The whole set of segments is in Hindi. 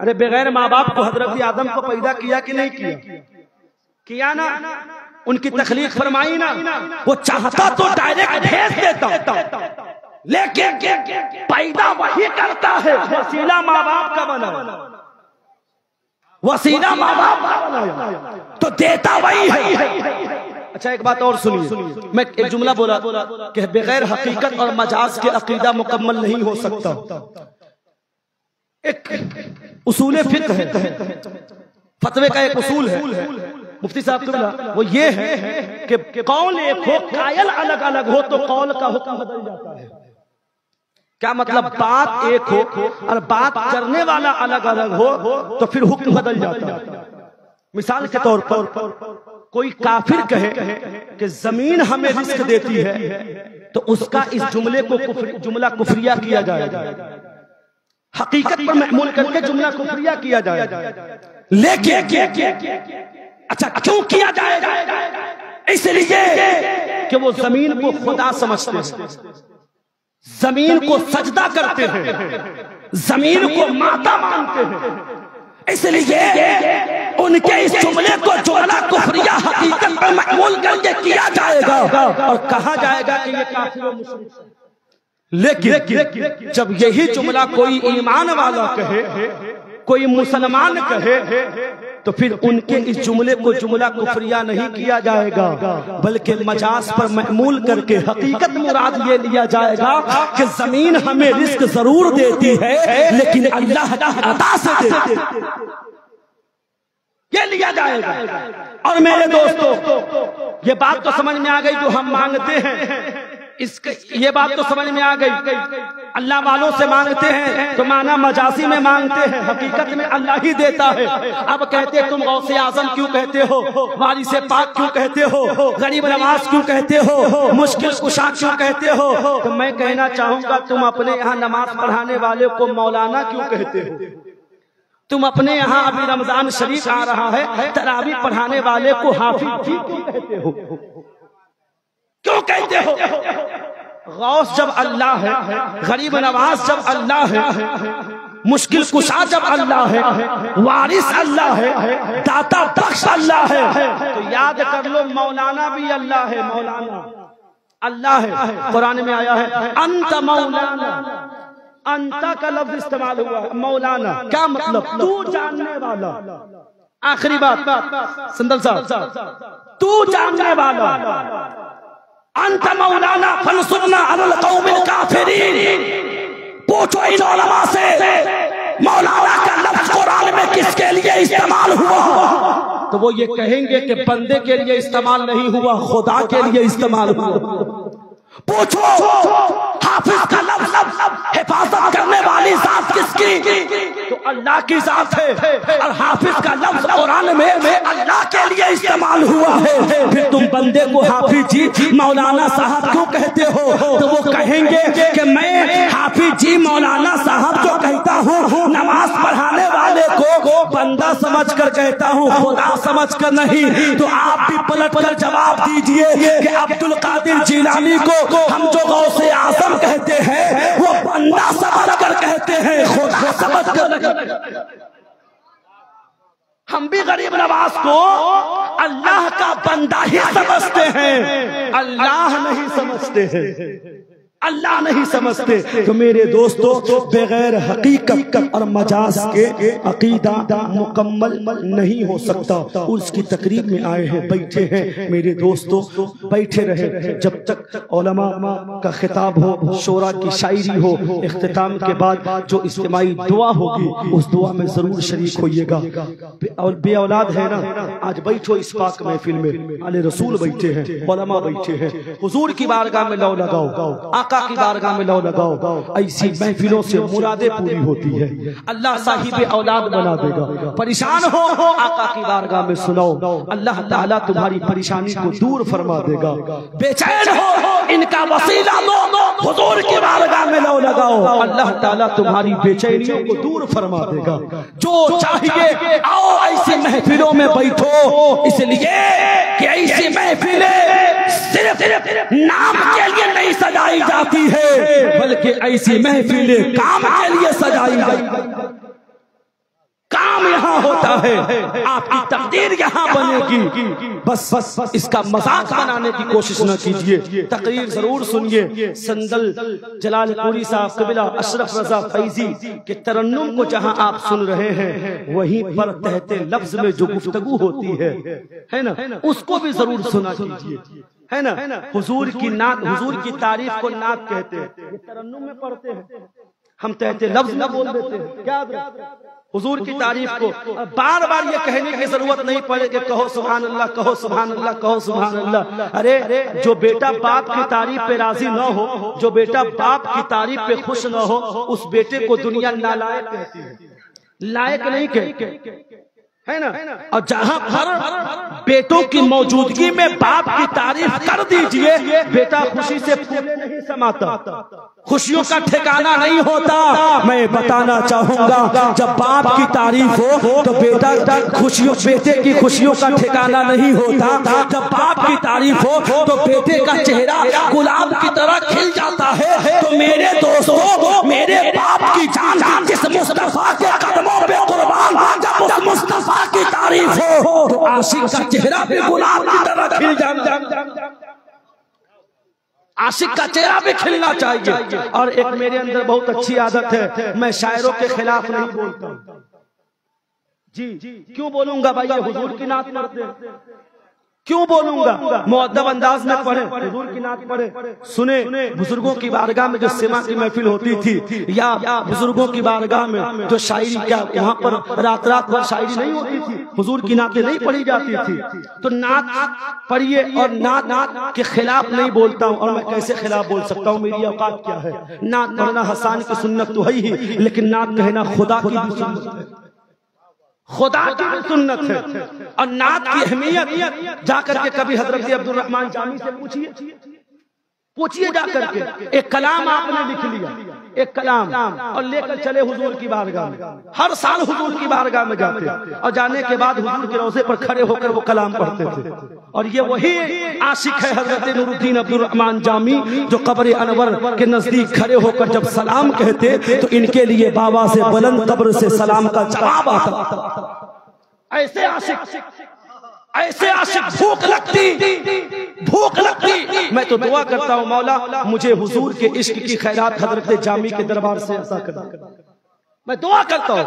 अरे बगैर माँ बाप को हजरत आदम को पैदा किया कि नहीं किया? किया ना। उनकी तखलीक फरमाई ना। वो चाहता तो डायरेक्ट भेज देता, लेकिन पैदा वही करता है। वसीला माँ बाप का बना, वसीला माँ बाप का बना तो देता वही है। अच्छा एक बात और सुनिए, मैं एक जुमला बोला कि बगैर हकीकत और मजाज के अकीदा मुकम्मल नहीं हो सकता। एक उसूल फिक्र है, फतवे का एक उसूल है मुफ्ती साहब तुमला, वो ये है कि कौल एक हो कायल अलग अलग हो तो कौल का हुक्म बदल जाता है। क्या मतलब? बात एक हो और बात करने वाला अलग अलग हो तो फिर हुक्म बदल जाता है। मिसाल के तौर पर कोई काफिर कहे कि जमीन हमें रिस्क देती है तो उसका इस जुमले को जुमला कुफरिया किया जाएगा, हकीकत पर महमूल करके जुमला कुफरिया किया जाएगा। लेकिन अच्छा क्यों किया जाएगा? इसलिए कि वो जमीन को खुदा समझते हैं, जमीन को सजदा करते हैं, जमीन को माता मानते हैं। इसलिए उनके इस जुमले को जुमला कुफरिया हकीकत पर महमूल करके किया जाएगा और कहा जाएगा कि ये काफिर और मुशरिक है। लेकिन जब यही जुमला कोई ईमान वाला कहे, कोई मुसलमान कहे, तो फिर उनके इस जुमले को जुमला कुफरिया नहीं किया जाएगा, बल्कि मजाज पर महमूल करके हकीकत मुराद ये लिया जाएगा कि जमीन हमें रिस्क जरूर देती है लेकिन अल्लाह की अता से देती है, ये लिया जाएगा। और मेरे दोस्तों ये बात तो समझ में आ गई जो हम मांगते हैं, ये बात तो समझ में आ गई। अल्लाह वालों से मांगते हैं तो माना मजाजी में मांगते हैं, हकीकत में अल्लाह ही देता है। अब कहते तुम गौसे आजम क्यों कहते हो, वारिस पाक क्यों कहते हो, गरीब नवाज क्यों कहते हो, मुश्किल कुशा क्यों कहते हो? तो मैं कहना चाहूंगा तुम अपने यहाँ नमाज पढ़ाने वाले को मौलाना क्यों कहते हो? तुम अपने यहाँ अभी रमजान शरीफ आ रहा है, तरावी पढ़ाने वाले को हाफिज जी क्यों कहते हो? क्यों कहते हो? गौस जब अल्लाह है, गरीब नवाज जब अल्लाह है, मुश्किल कुशा जब अल्लाह है, वारिस अल्लाह है, दाता बख्श अल्लाह है, तो याद कर लो मौलाना भी अल्लाह है। मौलाना अल्लाह है, कुरान में आया है अंत मौलाना, अंता का लफ्ज इस्तेमाल हुआ है। मौलाना क्या मतलब? तू जानने वाला। आखिरी बात संदल साहब, तू जानने वाला। अंत मौलाना फनसुरना अलल कौमिल काफिरीन। पूछो इन उलमा से मौलाना का लफ्ज कुरान में किसके लिए इस्तेमाल हुआ? तो वो ये कहेंगे कि बंदे के लिए इस्तेमाल नहीं हुआ, खुदा के लिए इस्तेमाल हुआ। पूछो हाफिज का लफ्ज हिफाजत करने वाली जात किसकी? तो अल्लाह की जात है। और हाफिज का लफ्ज कुरान में अल्लाह के लिए इस्तेमाल हुआ है। फिर तुम बंदे को हाफिज जी मौलाना साहब क्यों कहते हो? तो वो कहेंगे कि मैं हाफिज जी मौलाना साहब जो कहता हूँ नमाज पढ़ाने वाले को बंदा समझ कर कहता हूँ, खुदा समझ कर नहीं। तो आप भी पलट कर जवाब दीजिए कि अब्दुल कादिर जिलानी को हम जो गौसे आजम कहते हैं वो बंदा समझ कर कहते हैं, खुदा समझ कर। हम भी गरीब नवाज को अल्लाह का बंदा ही समझते हैं, अल्लाह नहीं समझते हैं, अल्लाह नहीं समझते। तो मेरे दोस्तों बगैर हकीकत और मजाज के अकीदा मुकम्मल नहीं हो सकता। उसकी तकरीब में आए हैं, बैठे हैं मेरे दोस्तों, बैठे रहे जब तक उलमा का खिताब हो, शोरा की शायरी हो। इख्तिताम के बाद जो इज्तिमाई दुआ होगी उस दुआ में जरूर शरीक होइएगा। और बे औलाद है ना, आज बैठो इस पाक महफिल में, आले रसूल बैठे हैं, उलमा बैठे हैं, हुजूर की बारगाह में लौ लगाओ, आका की बारगाह में लौ लगाओ। ऐसी महफिलों से मुरादें पूरी होती है, अल्लाह साहिब औलाद बना देगा। परेशान हो आका की बारगाह में सुनाओ, अल्लाह ताला तुम्हारी परेशानी को दूर फरमा देगा। बेचैन हो इनका वसीला दो, हुजूर की बारगाह में लौ लगाओ, अल्लाह ताला तुम्हारी बेचैनियों को दूर फरमा देगा। जो चाहिए आओ ऐसी महफिलों में बैठो, इसलिए कि ऐसी महफिलें सिर्फ नाम के लिए नहीं सजाई जाती है, बल्कि ऐसी महफिलें काम के लिए सजाई जाती है। यहाँ होता है, आपकी तकदीर यहाँ बनेगी। बस इसका मजाक बनाने की कोशिश न कीजिए। तकरीर जरूर सुनिए। संदल जलालपुरी साहब कबीला अशरफ रजा फैजी के तरन्नुम को जहाँ आप सुन रहे हैं, वहीं पर तहते लफ्ज में जो गुफ्तगू होती है ना, उसको भी जरूर सुना कीजिए, है ना। हुजूर की नात, हुजूर की तारीफ को नात कहते हैं, ये तरन्नुम में पढ़ते हैं, हम तहते लफ्ज न बोल देते हैं। क्या हुजूर की तारीफ को बार बार ये कहने की जरूरत नहीं पड़े कि कहो सुभान अल्लाह, कहो सुभान अल्लाह, कहो सुभान अल्लाह। अरे जो बेटा बाप की तारीफ पे राजी न हो, जो बेटा बाप की तारीफ पे खुश न हो, उस बेटे को दुनिया नालायक कहती है, लायक नहीं कहती, है ना। और जहां पर बेटों की मौजूदगी में बाप की तारीफ कर दीजिए, बेटा खुशी से फूले नहीं समाता, खुशियों का ठिकाना नहीं होता। मैं बताना चाहूंगा, जब बाप की तारीफ हो तो बेटा खुशियों, बेटे की खुशियों का ठिकाना नहीं होता। जब बाप की तारीफ हो तो बेटे का चेहरा गुलाब की तरह खिल जाता है। तो मेरे दोस्तों, मेरे बाप की जान जिस मुस्तफा के कदमों पे कुर्बान, जब उस मुस्तफा की तारीफ हो तो आशिक का चेहरा भी गुलाब की तरह खिल जाता। आशिक का चेहरा भी खिलना चाहिए। और एक मेरे अंदर बहुत अच्छी आदत है, मैं शायरों के खिलाफ नहीं बोलता जी। क्यों बोलूंगा भाई, ये हुजूर की नात पढ़ते हैं, क्यों बोलूंगा। मुअद्दब अंदाज में पढ़े, हुजूर की नात पढ़े, सुने। बुजुर्गों की बारगाह में जो सिमा की महफिल होती थी, या बुजुर्गों की बारगाह में जो शायरी, क्या वहाँ पर रात रात भर शायरी नहीं होती थी, हुजूर की नातें नहीं पढ़ी जाती थी। तो नात पढ़िए, और नात के खिलाफ नहीं बोलता हूँ। और मैं कैसे खिलाफ बोल सकता हूँ, मेरी औकात क्या है। नात पढ़ना हसन की सुन्नत तो है ही, लेकिन नात कहना खुदा की भी सुन्नत है, खुदा की भी सुन्नत है। और नात की अहमियत जाकर के कभी हजरत अब्दुल रहमान जामी से पूछिए जाकर के। एक कलाम आपने लिख लिया, एक कलाम, और लेकर चले हुजूर की बारगाह में। हर साल हुजूर की बारगाह में जाते, और जाने के बाद हुजूर के रोज़े पर खड़े होकर वो कलाम पढ़ते थे। और ये वही आशिक है हजरत नूरुद्दीन अब्दुल रहमान जामी, जो कब्र अनवर के नजदीक खड़े होकर जब सलाम कहते तो इनके लिए बाबा से बुलंद कब्र से सलाम का जवाब आता। ऐसे आशिक, ऐसे आशिक, भूख लगती। मैं तो दुआ करता हूँ, मौला मुझे हुजूर के इश्क की खैरात हजरत जामी के दरबार से अता कर। मैं दुआ करता हूँ,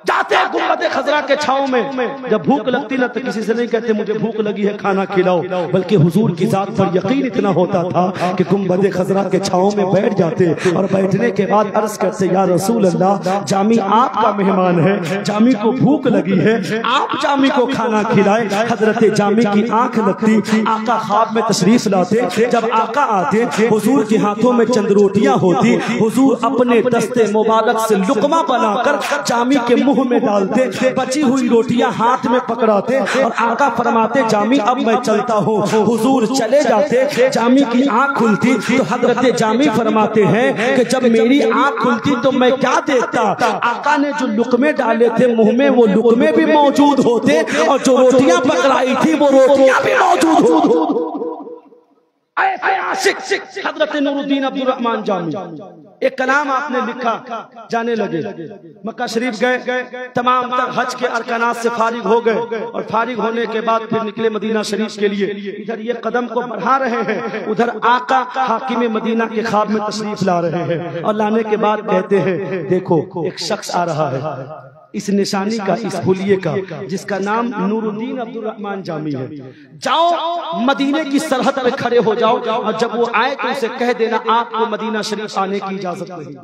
जाते हैं गुंबद खजरा के छांव में, जब भूख लगती ना तो किसी से नहीं कहते मुझे भूख लगी है खाना खिलाओ, बल्कि हुजूर की जात पर यकीन इतना होता था कि गुंबद खजरा के छांव में बैठ जाते, और बैठने के बाद अर्ज करते, या रसूल अल्लाह, जामी आपका मेहमान है, जामी को भूख लगी है, आप जामी को खाना खिलाए। हजरत जामी की आंख लगती, आका ख्वाब में तशरीफ लाते। जब आका आते, हुजूर के हाथों में चंद रोटियां होती, हुजूर अपने दस्ते मुबारक से लुकमा बनाकर जामी के मुंह में डालते, बची हुई रोटियां हाथ में पकड़ाते, और आका फरमाते, जामी अब मैं चलता हूँ। हुजूर चले जाते, जामी की आंख खुलती तो हजरत जामी फरमाते हैं कि जब मेरी आंख खुलती तो मैं क्या देखता, आका ने जो लुकमे डाले थे मुंह में, वो लुकमे भी मौजूद होते, और जो रोटियां पकड़ाई थी वो रोटियां भी मौजूद होती। ऐसे आशिक हजरत नूरुद्दीन अब्दुल रहमान जामी। एक कलाम आपने लिखा, जाने लगे, मक्का शरीफ गए, तमाम तर हज के अरकानात से फारिग हो गए, और फारिग होने के बाद फिर निकले मदीना शरीफ के लिए। इधर ये कदम को बढ़ा रहे हैं, उधर आका हाकिम मदीना के ख्वाब में तशरीफ ला रहे हैं, और लाने के बाद कहते हैं, देखो एक शख्स आ रहा है, इस निशानी का, इस हुलिये का, जिसका नाम नूरुद्दीन अब्दुल रहमान जामी है। जाओ मदीने की सरहद पे खड़े हो जाओ, और जब वो आए तो उसे कह देना आपको मदीना शरीफ आने की इजाजत नहीं।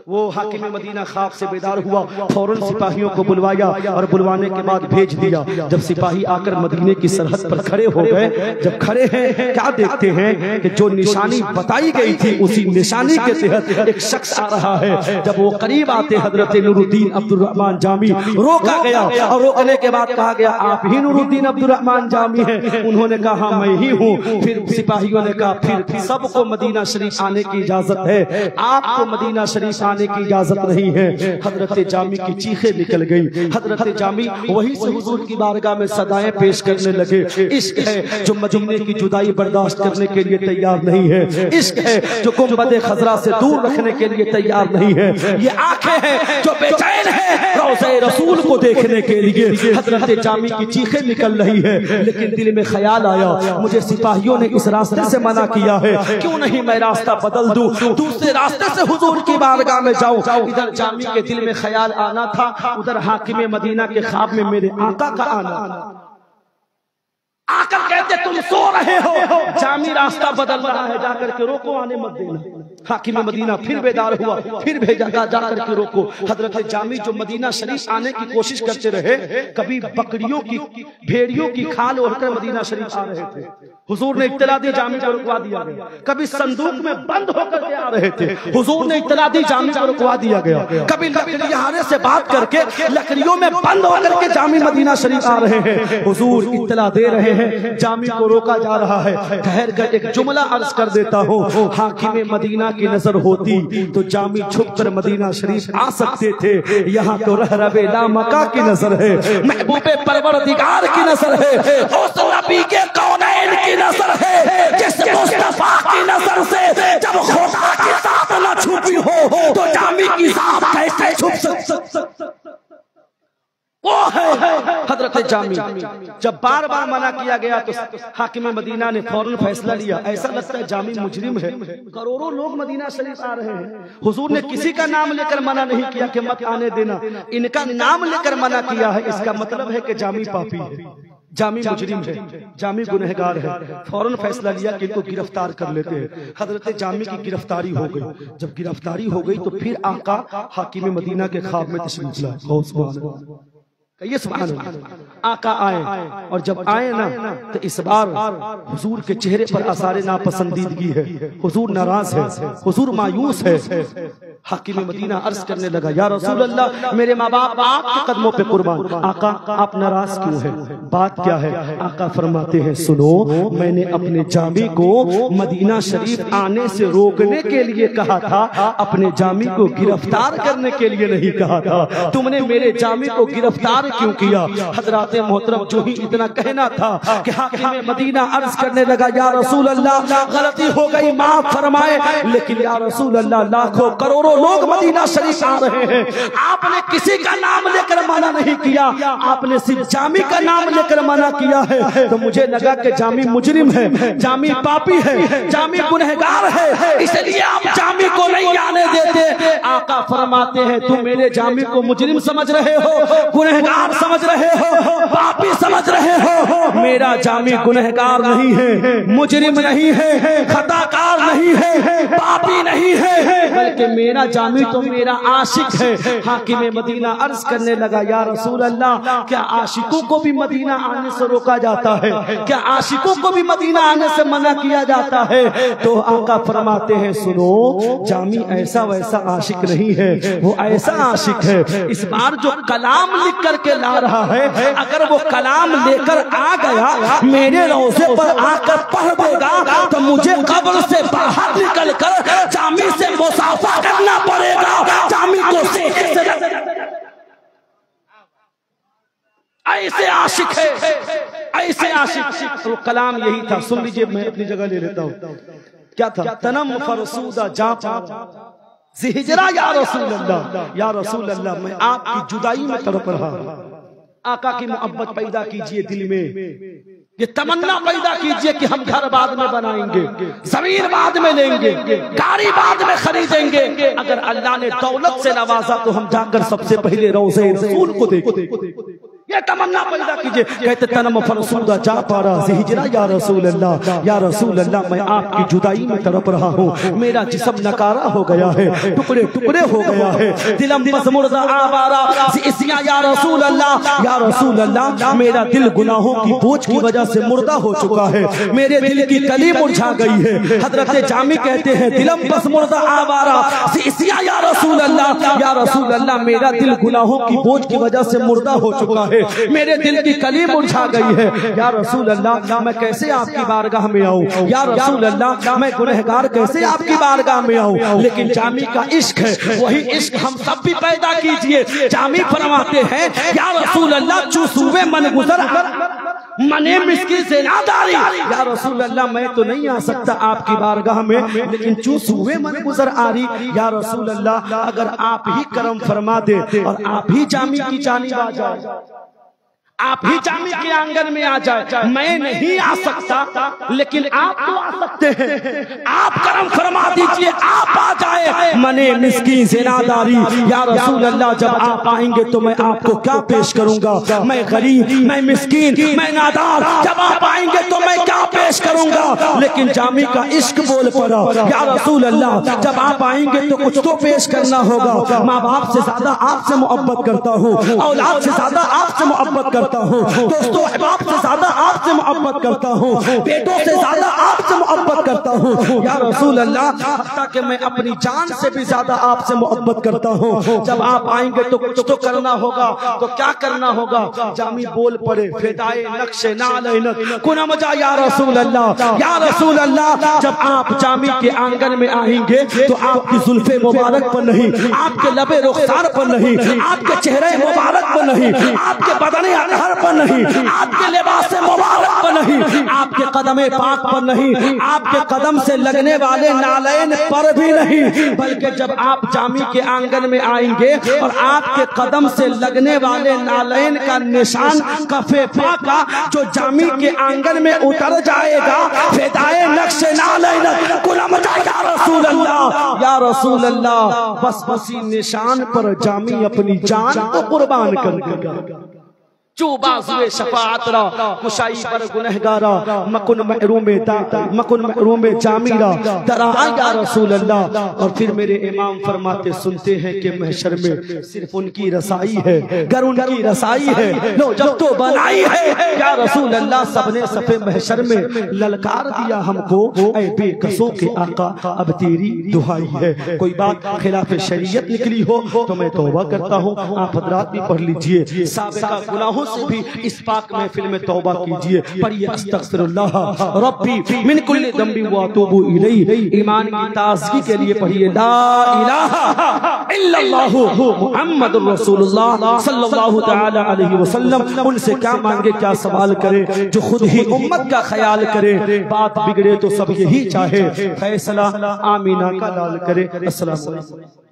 वो हाकिम मदीना ख्वाब से बेदार हुआ, फौरन सिपाहियों को बुलवाया, और बुलवाने के बाद भेज दिया। जब सिपाही आकर मदीने की सरहद पर खड़े हो गए, जब खड़े हैं क्या देखते हैं कि जो निशानी बताई गई थी उसी निशानी के तहत एक शख्स आ रहा है। जब वो करीब आते हजरत नूरुद्दीन अब्दुल रहमान जामी, रोका गया, और रोकने के बाद कहा गया, आप ही नूरुद्दीन अब्दुल रहमान जामी हैं? उन्होंने कहा मैं ही हूँ। फिर सिपाहियों ने कहा, फिर सबको मदीना शरीफ आने की इजाजत है, आपको मदीना शरीफ आने की इजाजत नहीं है। हजरत जामी की चीखें निकल गई। हजरत जामी वही से हुजूर की बारगाह में सदाएं पेश करने लगे। इश्क है जो मदीने की जुदाई बर्दाश्त करने के लिए तैयार नहीं है, इश्क है जो गुंबद खजरा से दूर रखने के लिए तैयार नहीं है, ये आंखें हैं जो बेचैन है रोज़े रसूल को देखने के लिए हजरत जामी की चीखें निकल रही है, लेकिन दिल में ख्याल आया मुझे सिपाहियों ने इस रास्ते से मना किया है, क्यों नहीं मैं रास्ता बदल दूं, दूसरे रास्ते से हुजूर की बारगाह में जाऊं। इधर जामी के दिल में ख्याल आना था, उधर हाकिम मदीना के ख्वाब में मेरे आका का आना। आकर कहते तुम सो रहे हो, जामी रास्ता बदल रहा है, जाकर के रोको, आने मत देना। हाकिम मदीना फिर बेदार हुआ, फिर भेजा जाकर के रोको। हजरत जामी जो मदीना शरीफ आने की कोशिश करते रहे, कभी बकरियों की भेड़ियों की खाल ओढ़कर मदीना शरीफ आ रहे थे, हुजूर ने इत्तला दी, जामी को रुकवा दिया गया। कभी संदूक में बंद होकर के आ रहे थे, हुजूर ने इत्तला दी, जामी को रुकवा दिया गया। कभी लकड़ियारे से बात करके लकड़ियों में बंद होकर के जामी मदीना शरीफ आ रहे हैं, हुजूर इत्तला दे रहे हैं, जामी को रोका जा रहा है। ठहर कर एक जुमला अर्ज कर देता हूँ, हाकिम मदीना की नजर होती तो जामी छुप कर मदीना शरीफ आ सकते थे, यहाँ तो रहरबे लामका की नजर है, महबूबे परवरदिगार की नजर है, उस नबी के कौनैन की नजर है, जिस मुस्तफा की नजर से जब खुदा की साथ न छुपी हो तो जामी की साथ कैसे छुप सकता वो है हजरत जामी। जब बार बार मना किया गया तो हाकिम मदीना ने फौरन फैसला लिया, ऐसा लगता है जामी मुजरिम है, करोड़ों लोग मदीना शरीफ आ रहे हैं, हुजूर ने किसी का नाम लेकर मना नहीं किया कि मत आने देना, इनका नाम लेकर मना किया है, इसका मतलब है कि जामी पापी है, जामी मुजरिम है, जामी गुनहगार है। फौरन फैसला लिया कि इनको गिरफ्तार कर लेते हैं। हजरत जामी की गिरफ्तारी हो गई। जब गिरफ्तारी हो गई तो फिर आका हाकिम मदीना के ख्वाब में तशरीफ लाए। ये आका आए, और जब आए ना तो इस बार हुजूर के चेहरे पर आसारे नापसंदीदगी है, हुजूर नाराज है, हुजूर मायूस है। हाकिम मदीना अर्ज करने लगा, या रसूल अल्लाह, मेरे माँ बाप आपके कदमों पे कुर्बान, आका आप नाराज क्यों है, बात क्या है? आका फरमाते हैं, सुनो, मैंने अपने जामी को मदीना शरीफ आने से रोकने के लिए कहा था, अपने जामी को गिरफ्तार करने के लिए नहीं कहा था। तुमने मेरे जामी को गिरफ्तार क्यों किया? हजरात मोहतरम जो ही इतना कहना था कि हाकिम मदीना अर्ज करने लगा, या रसूल अल्लाह, गलती हो गई, माफ फरमाए, लेकिन या रसूल अल्लाह, लाखों करोड़ों लोग मदीना शरीफ आ रहे हैं, आपने किसी का नाम लेकर मना नहीं किया, आपने सिर्फ जामी का नाम लेकर मना किया है। तो मुझे लगा कि जामी मुजरिम है, जामी पापी है, जामी गुनहगार है, इसलिए आप जामी को नहीं आने देते। आका फरमाते हैं, तुम मेरे जामी को मुजरिम समझ रहे हो, गुनहगार समझ रहे हो, पापी समझ रहे हो। मेरा जामी गुनहगार नहीं है, मुजरिम नहीं है, खताकार नहीं है, पापी नहीं है, बल्कि मेरा जामी तो मेरा आशिक है। हाकिम मदीना अर्ज करने लगा, या रसूल अल्लाह, क्या आशिकों को भी मदीना आने से रोका जाता है? क्या आशिकों को भी मदीना आने से मना किया जाता है? तो आका फरमाते हैं, सुनो, जामी ऐसा वैसा आशिक नहीं है, वो ऐसा आशिक है, इस बार जो कलाम लिख करके ला रहा है, अगर वो कलाम लेकर आ गया, मेरे रोज़े पर आकर पढ़ देगा, तो मुझे कब्र से बाहर निकल कर जामी से मुसाफा करना पड़ेगा, जामी को सीने से ऐसे आशिक है, ऐसे आशिक। तो कलाम यही था, सुन लीजिए, मैं अपनी जगह ले लेता हूँ। क्या था? तनम फरसूदा जापा हिजरा, या रसूल अल्लाह, या रसूल अल्लाह, मैं आपकी जुदाई में तड़प रहा। आका की मोहब्बत पैदा कीजिए दिल में, ये तमन्ना पैदा कीजिए कि हम घर बाद में बनाएंगे, जमीन बाद में लेंगे, गाड़ी बाद में खरीदेंगे, अगर अल्लाह ने दौलत से नवाजा तो हम जाकर सबसे पहले रोज़े रसूल को देखें। ये तमन्ना पैदा कीजिए। कहते तनम फरसूदा जा पारा हिजरा, या रसूल अल्लाह, या रसूल अल्लाह, मैं आपकी जुदाई में तड़प रहा हूँ, मेरा जिस्म नकारा हो गया है, टुकड़े टुकड़े हो गया है, दिलम बस मुर्दा आवारा, या रसूल अल्लाह, या रसूल अल्लाह, मेरा दिल गुनाहों की बोझ की वजह से मुर्दा हो चुका है, मेरे दिल की कली मुरझा गई है। हजरत जामी कहते हैं, दिलम बस मुर्दा आवारा, या रसूल अल्लाह, या रसूल अल्लाह, मेरा दिल गुनाहों की बोझ की वजह से मुर्दा हो चुका है, मेरे दिल की कली मुरझा गई है। या रसूल अल्लाह, मैं कैसे आपकी बारगाह में आऊं? या रसूल अल्लाह, मैं गुनहगार कैसे आपकी बारगाह में आऊं? लेकिन जामी का इश्क है, वही इश्क हम सब भी पैदा कीजिए। जामी फरमाते हैं, या रसूल अल्लाह, चूसुए मन गुजर मने मिस्किन से नादारी। या रसूल अल्लाह मैं तो नहीं आ सकता आपकी बारगाह में, लेकिन चूस हुए मन गुजर आ रही। या रसूल अल्लाह अगर आप ही करम फरमा दे और आप ही जामी की जानिब आ जाए, आप ही जामी के आंगन में आ जाए, मैं नहीं आ सकता लेकिन आप तो आ सकते हैं। आप करम फरमा दीजिए, आप आ जाए मने मिस्कीन से नादारी। या रसूल अल्लाह जब आप आएंगे तो मैं आपको क्या पेश करूंगा? मैं गरीब, मैं मिस्कीन, मैं नादार, जब आप आएंगे तो मैं क्या पेश करूंगा? लेकिन जामी का इश्क बोल पड़ा, या रसूल अल्लाह जब आप आएंगे तो कुछ तो पेश करना होगा। माँ बाप से ज्यादा आपसे मोहब्बत करता हूँ, औलाद से ज्यादा आपसे मोहब्बत करता हूँ, दोस्तों अहबाब से ज्यादा आपसे मोहब्बत करता हूँ, बेटों से ज्यादा आपसे मोहब्बत करता हूँ। या रसूल अल्लाह हत्ता कि मैं अपनी जान से भी ज्यादा आपसे मोहब्बत करता हूँ। जब आप आएंगे तो कुछ तो करना होगा, तो क्या करना होगा? जामी बोल पड़े, फिदाए नक्शे नालैनक कुना मजा। या रसूल अल्लाह, या रसूल अल्लाह जब आप जामी के आंगन में आएंगे तो आपकी जुल्फे मुबारक पर नहीं, आपके लबे रुखसार पर नहीं, आपके चेहरे मुबारक पर नहीं, आपके बदने अनहर पर नहीं, आपके लिबास मुबारक पर नहीं, आपके कदमे पाक पर नहीं, आपके कदम से लगने वाले नालैन पर भी नहीं, बल्कि जब आप जामी के आंगन में आएंगे और आपके कदम से लगने वाले नालैन का निशान कफे का जो जामी के आंगन में उतर जाएगा, फिदाए नक्शे नालैन कुल मजा। या रसूल अल्लाह, या रसूल अल्लाह बस उसी निशान पर जामी अपनी जान को कुर्बान कर देगा। जो बाज़ुए शफाअत रा कुशाई पर गुनहगारा, मकुन महरूम मकुन महरूम जामीरा दरा। या रसूल अल्लाह और फिर मेरे इमाम फरमाते सुनते हैं कि महशर में सिर्फ उनकी रसाई है, गर उनकी रसाई है लो जब तो बनाई है। या रसूल अल्लाह सबने सफे महशर में ललकार दिया हमको, ऐ बेकसों के आका अब तेरी दुहाई है। कोई बात खिलाफ शरीयत निकली हो तो मैं तौबा करता हूँ, आप हजरात भी पढ़ लीजिए। साबिका गुनाहों से भी इस पाक महफिल में तौबा कीजिए, पढ़िए अस्तगफिरुल्लाह रब्बी मिन कुल्ली दम्बि व अतूबु इलैहि। ईमान की ताज़गी के लिए पढ़िए ला इलाहा इल्लल्लाहु मुहम्मदुर रसूलुल्लाह सल्लल्लाहु तआला अलैहि वसल्लम। उनसे क्या मांगे, क्या सवाल करे, जो खुद ही उम्मत का ख्याल करे। बात बिगड़े तो सब यही चाहे, फैसला आमीना का लाल करे। अस्सलाम वालेकुम।